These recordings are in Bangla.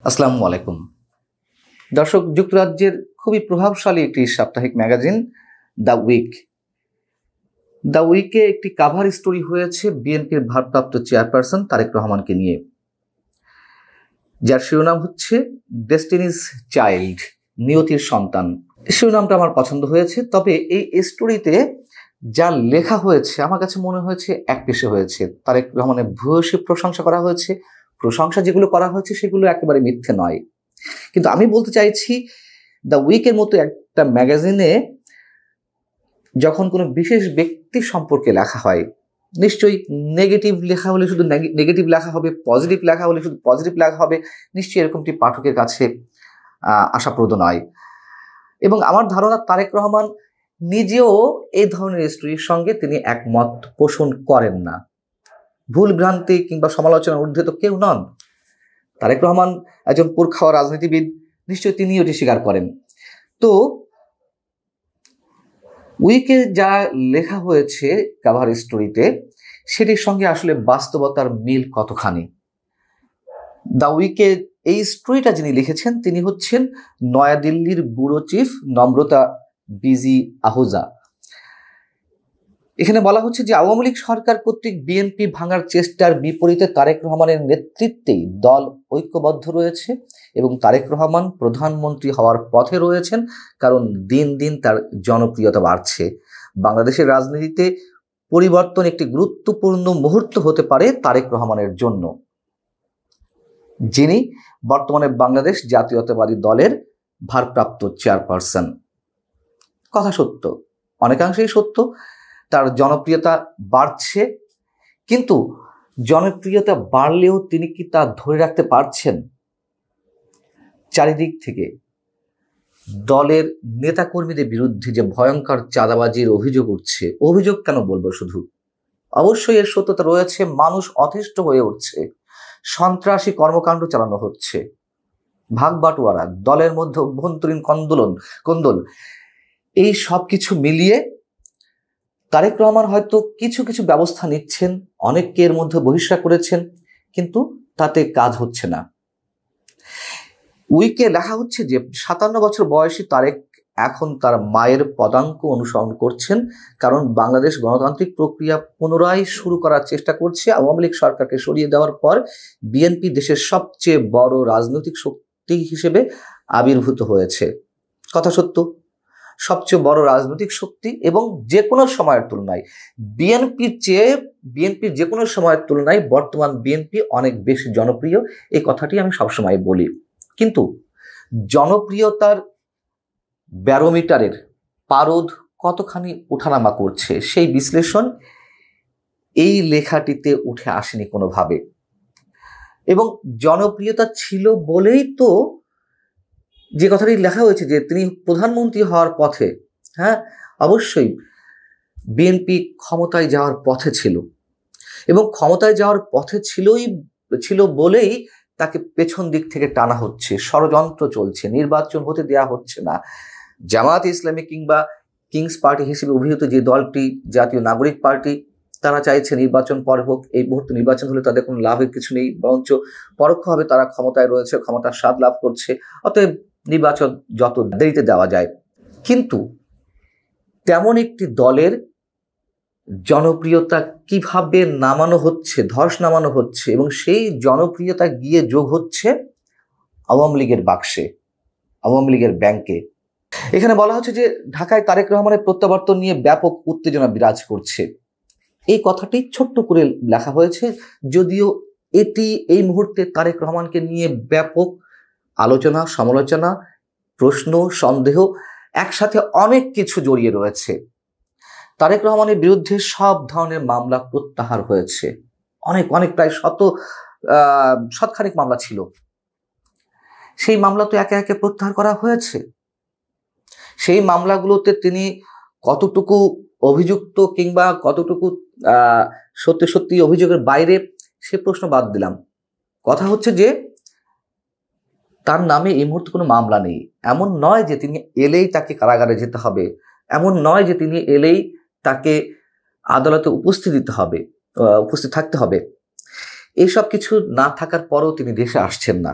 আসসালামু আলাইকুম দর্শক। যুক্তরাজ্যের খুবই প্রভাবশালী একটি সাপ্তাহিক ম্যাগাজিন দ্য উইকে একটি কাভার স্টোরি হয়েছে বিএনপির ভারপ্রাপ্ত চেয়ারপারসন তারেক রহমানকে নিয়ে, যার শিরোনাম হচ্ছে ডেস্টিনিজ চাইল্ড, নিয়তির সন্তান। শিরোনামটা আমার পছন্দ হয়েছে, তবে এই স্টোরিতে যা লেখা হয়েছে আমার কাছে মনে হয়েছে একপেশে হয়েছে। তারেক রহমানের ভূয়সী প্রশংসা করা হয়েছে, প্রশংসা যেগুলো করা হয়েছে সেগুলো একেবারে মিথ্যে নয়। কিন্তু আমি বলতে চাইছি, দ্য উইকের মতো একটা ম্যাগাজিনে যখন কোনো বিশেষ ব্যক্তি সম্পর্কে লেখা হয়, নিশ্চয়ই নেগেটিভ লেখা হলে শুধু নেগেটিভ লেখা হবে, পজিটিভ লেখা হলে শুধু পজিটিভ লেখা হবে, নিশ্চয়ই এরকমটি পাঠকের কাছে আশাপ্রদ নয়। এবং আমার ধারণা তারেক রহমান নিজেও এই ধরনের স্টোরির সঙ্গে তিনি একমত পোষণ করেন না। ভুল ভ্রান্তি কিংবা সমালোচনার ঊর্ধ্বে তো কেউ নন। তারেক রহমান একজন পুরখাওয়া রাজনীতিবিদ, নিশ্চয়ই তিনি এটি স্বীকার করেন। তো উইকে যা লেখা হয়েছে কাভার স্টোরিতে, সেটির সঙ্গে আসলে বাস্তবতার মিল কতখানি। দ্য উইকে এই স্টোরিটা যিনি লিখেছেন তিনি হচ্ছেন নয়াদিল্লির ব্যুরো চিফ নম্রতা বিজি আহুজা। এখানে বলা হচ্ছে যে আওয়ামী লীগ সরকার কর্তৃক বিএনপি ভাঙার চেষ্টার বিপরীতে তারেক রহমানের নেতৃত্বেই দল ঐক্যবদ্ধ রয়েছে এবং তারেক রহমান প্রধানমন্ত্রী হওয়ার পথে রয়েছেন, কারণ দিন দিন তার জনপ্রিয়তা বাড়ছে। বাংলাদেশের রাজনীতিতে পরিবর্তন একটি গুরুত্বপূর্ণ মুহূর্ত হতে পারে তারেক রহমানের জন্য, যিনি বর্তমানে বাংলাদেশ জাতীয়তাবাদী দলের ভারপ্রাপ্ত চেয়ারপারসন। কথা সত্য, অনেকাংশেই সত্য, তার জনপ্রিয়তা বাড়ছে, কিন্তু জনপ্রিয়তা বাড়লেও তিনি কি তা ধরে রাখতে পারছেন? চারিদিক থেকে দলের নেতাকর্মীদের বিরুদ্ধে যে ভয়ঙ্কর চাঁদাবাজির অভিযোগ উঠছে, অভিযোগ কেন বলবো, শুধু অবশ্যই এর সত্যতা রয়েছে। মানুষ অতিষ্ঠ হয়ে উঠছে, সন্ত্রাসী কর্মকাণ্ড চালানো হচ্ছে, ভাগ বাটোয়ারা, দলের মধ্যে অভ্যন্তরীণ কোন্দল, এই সব কিছু মিলিয়ে তারেক রহমান হয়তো কিছু কিছু ব্যবস্থা নিচ্ছেন, অনেককে এর মধ্যে বহিষ্কার করেছেন, কিন্তু তাতে কাজ হচ্ছে না। উইকে লেখা হচ্ছে যে 57 বছর বয়সী তারেক এখন তার মায়ের পদাঙ্ক অনুসরণ করছেন, কারণ বাংলাদেশ গণতান্ত্রিক প্রক্রিয়া পুনরায় শুরু করার চেষ্টা করছে। আওয়ামী লীগ সরকারকে সরিয়ে দেওয়ার পর বিএনপি দেশের সবচেয়ে বড় রাজনৈতিক শক্তি হিসেবে আবির্ভূত হয়েছে। কথা সত্য, সবচেয়ে বড় রাজনৈতিক শক্তি, এবং যে কোনো সময়ের তুলনায় বিএনপির যে কোনো সময়ের তুলনায় বর্তমান বিএনপি অনেক বেশি জনপ্রিয়। এই কথাটি আমি সবসময় বলি। কিন্তু জনপ্রিয়তার ব্যারোমিটারের পারদ কতখানি ওঠানামা করছে, সেই বিশ্লেষণ এই লেখাটিতে উঠে আসেনি কোনোভাবে। এবং জনপ্রিয়তা ছিল বলেই তো যে কথাটি লেখা হয়েছে যে তিনি প্রধানমন্ত্রী হওয়ার পথে, হ্যাঁ অবশ্যই বিএনপি ক্ষমতায় যাওয়ার পথে ছিল, এবং ক্ষমতায় যাওয়ার পথে ছিল বলেই তাকে পেছন দিক থেকে টানা হচ্ছে, ষড়যন্ত্র চলছে, নির্বাচন হতে দেয়া হচ্ছে না। জামায়াত ইসলামী কিংবা কিংস পার্টি হিসেবে অভিহিত যে দলটি জাতীয় নাগরিক পার্টি, তারা চাইছে নির্বাচন পরে হোক। এই মুহূর্তে নির্বাচন হলে তাদের কোনো লাভের কিছু নেই, বরঞ্চ পরোক্ষভাবে তারা ক্ষমতায় রয়েছে, ক্ষমতার স্বাদ লাভ করছে। অতএব নির্বাচন যত দেরিতে দেওয়া যায়। কিন্তু তেমন একটি দলের জনপ্রিয়তা কিভাবে নামানো হচ্ছে, ধস নামানো হচ্ছে, এবং সেই জনপ্রিয়তা গিয়ে যোগ হচ্ছে আওয়ামী লীগের বাক্সে, আওয়ামী লীগের ব্যাংকে। এখানে বলা হচ্ছে যে ঢাকায় তারেক রহমানের প্রত্যাবর্তন নিয়ে ব্যাপক উত্তেজনা বিরাজ করছে। এই কথাটি ছোট্ট করে লেখা হয়েছে, যদিও এটি এই মুহূর্তে তারেক রহমানকে নিয়ে ব্যাপক আলোচনা, সমালোচনা, প্রশ্ন, সন্দেহ, একসাথে অনেক কিছু জড়িয়ে রয়েছে। তারেক রহমানের বিরুদ্ধে সব ধরনের মামলা প্রত্যাহার হয়েছে, অনেক প্রায় শতখানেক মামলা ছিল, সেই মামলা তো একে একে প্রত্যাহার করা হয়েছে। সেই মামলাগুলোতে তিনি কতটুকু অভিযুক্ত কিংবা কতটুকু সত্যি অভিযোগের বাইরে, সে প্রশ্ন বাদ দিলাম। কথা হচ্ছে যে তার নামে এই মুহূর্তে কোনো মামলা নেই। এমন নয় যে তিনি এলেই তাকে কারাগারে যেতে হবে, এমন নয় যে তিনি এলেই তাকে আদালতে উপস্থিত থাকতে হবে। এইসব কিছু না থাকার পরও তিনি দেশে আসছেন না।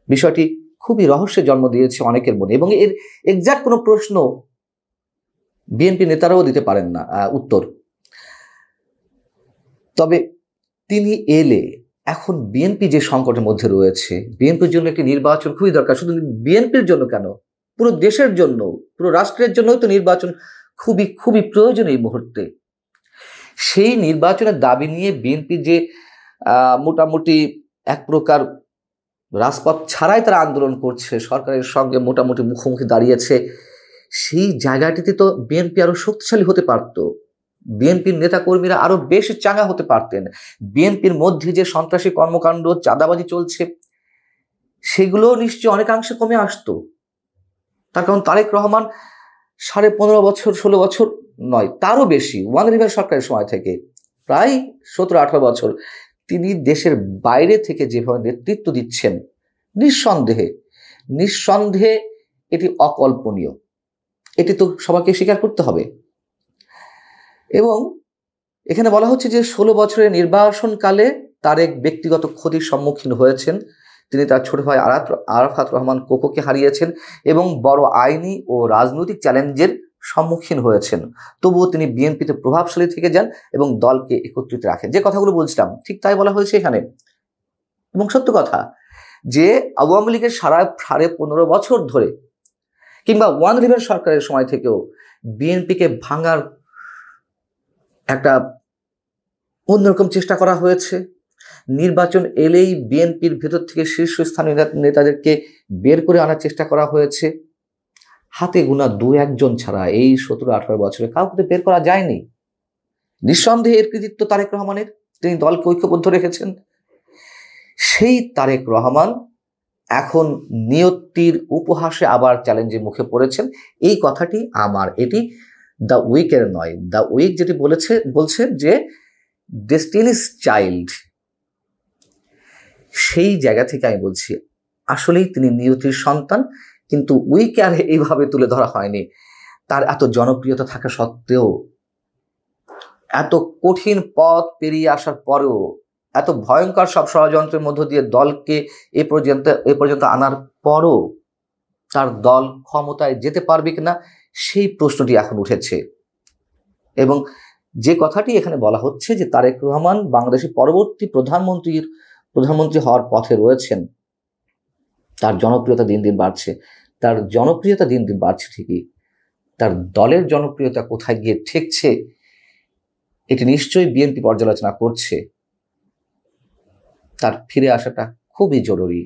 বিষয়টি খুবই রহস্যের জন্ম দিয়েছে অনেকের মনে, এবং এর এক্সাক্ট কোনো প্রশ্ন বিএনপি নেতারাও দিতে পারেন না উত্তর। তবে তিনি এলে এখন বিএনপি যে সংকটের মধ্যে রয়েছে, বিএনপির জন্য একটি নির্বাচন খুবই দরকার। শুধু বিএনপির জন্য কেন, পুরো দেশের জন্য, পুরো রাষ্ট্রের জন্যই তো নির্বাচন খুবই খুবই প্রয়োজন এই মুহূর্তে। সেই নির্বাচনের দাবি নিয়ে বিএনপি যে মোটামুটি এক প্রকার রাজপথ ছাড়াই তারা আন্দোলন করছে, সরকারের সঙ্গে মোটামুটি মুখোমুখি দাঁড়িয়েছে, সেই জায়গাটিতে তো বিএনপি আরো শক্তিশালী হতে পারত, বিএনপির নেতাকর্মীরা আরো বেশ চাঙ্গা হতে পারতেন। বিএনপির মধ্যে যে সন্ত্রাসী কর্মকাণ্ড, চাঁদাবাজি চলছে, সেগুলো নিশ্চয়ই অনেকাংশে কমে আসতো। তার কারণ তারেক রহমান 15.5 বছর 16 বছর নয়, তারও বেশি, ওয়ান রিভার সরকারের সময় থেকে প্রায় 17-18 বছর তিনি দেশের বাইরে থেকে যেভাবে নেতৃত্ব দিচ্ছেন, নিঃসন্দেহে এটি অকল্পনীয়, এটি তো সবাইকে স্বীকার করতে হবে। এবং এখানে বলা হচ্ছে যে 16 বছরের নির্বাসনকালে তারেক ব্যক্তিগত ক্ষতির সম্মুখীন হয়েছেন। তিনি তার ছোট ভাই আরাফাত রহমান কোকোকে হারিয়েছেন এবং বড় আইনি ও রাজনৈতিক চ্যালেঞ্জের সম্মুখীন হয়েছেন। তবুও তিনি বিএনপিতে প্রভাবশালী থেকে যান এবং দলকে একত্রিত রাখেন। যে কথাগুলো বলছিলাম ঠিক তাই বলা হয়েছে এখানে। এবং সত্য কথা যে আওয়ামী লীগের 15.5 বছর ধরে কিংবা ওয়ান রিভার সরকারের সময় থেকেও বিএনপিকে ভাঙার একটা অন্যরকম চেষ্টা করা হয়েছে। নির্বাচন এলেই বিএনপির ভেতর থেকে শীর্ষস্থানীয় নেতাদেরকে বের করে আনার চেষ্টা করা হয়েছে। হাতে গোনা 2-1 জন ছাড়া এই 17-18 বছরে কাউকে বের করা যায়নি। নিঃসন্দেহে এর কৃতিত্ব তারেক রহমানের, তিনি দলকে ঐক্যবদ্ধ রেখেছেন। সেই তারেক রহমান এখন নিয়তির উপহাসে আবার চ্যালেঞ্জের মুখে পড়েছেন। এই কথাটি আমার, এটি দ্য উইকের নয়, দ্য উইক যেটি বলছে যে ডেস্টিনিস চাইল্ড, সেই জায়গা থেকে আমি বলছি আসলেই তিনি নিয়তির সন্তান, কিন্তু উইকে আর এইভাবে তুলে ধরা হয়নি। তার এত জনপ্রিয়তা থাকা সত্ত্বেও, এত কঠিন পথ পেরিয়ে আসার পরেও, এত ভয়ঙ্কর সব ষড়যন্ত্রের মধ্য দিয়ে দলকে এ পর্যন্ত আনার পরও তার দল ক্ষমতায় যেতে পারবে কিনা সেই প্রশ্নটি এখন উঠেছে। এবং যে কথাটি এখানে বলা হচ্ছে যে তারেক রহমান বাংলাদেশের পরবর্তী প্রধানমন্ত্রী হওয়ার পথে রয়েছেন, তার জনপ্রিয়তা দিন দিন বাড়ছে, ঠিকই, তার দলের জনপ্রিয়তা কোথায় গিয়ে ঠেকছে এটি নিশ্চয়ই বিএনপি পর্যালোচনা করছে। তার ফিরে আসাটা খুবই জরুরি।